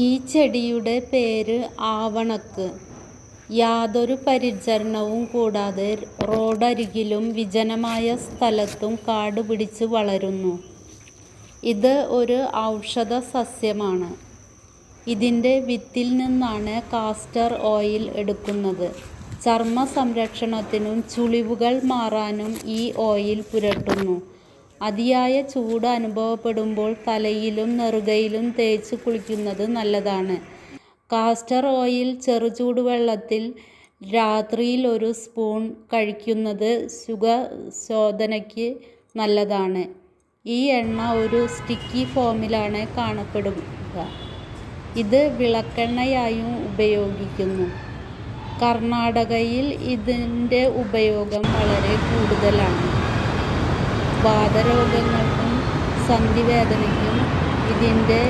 ഈ ചെടിയുടെ പേര് ആവണക്ക്. യാതൊരു പരിചരണവും കൂടാതെ റോഡരികിലും വിജനമായ സ്ഥലത്തും കാട് പിടിച്ച് വളരുന്നു. ഇത് ഒരു ഔഷധ സസ്യമാണ്. ഇതിൻ്റെ വിത്തിൽ നിന്നാണ് കാസ്റ്റർ ഓയിൽ എടുക്കുന്നത്. ചർമ്മ സംരക്ഷണത്തിനും ചുളിവുകൾ മാറാനും ഈ ഓയിൽ പുരട്ടുന്നു. അതിയായ ചൂട് അനുഭവപ്പെടുമ്പോൾ തലയിലും നെറുകയിലും തേച്ച് കുളിക്കുന്നത് നല്ലതാണ്. കാസ്റ്റർ ഓയിൽ ചെറുചൂടുവെള്ളത്തിൽ രാത്രിയിൽ 1 സ്പൂൺ കഴിക്കുന്നത് സുഖശോധനയ്ക്ക് നല്ലതാണ്. ഈ എണ്ണ ഒരു സ്റ്റിക്കി ഫോമിലാണ് കാണപ്പെടുക. ഇത് വിളക്കെണ്ണയായും ഉപയോഗിക്കുന്നു. കർണാടകയിൽ ഇതിൻ്റെ ഉപയോഗം വളരെ കൂടുതലാണ്. വാതരോഗങ്ങൾക്കും സന്ധിവേദനയ്ക്കും ഇതിൻ്റെ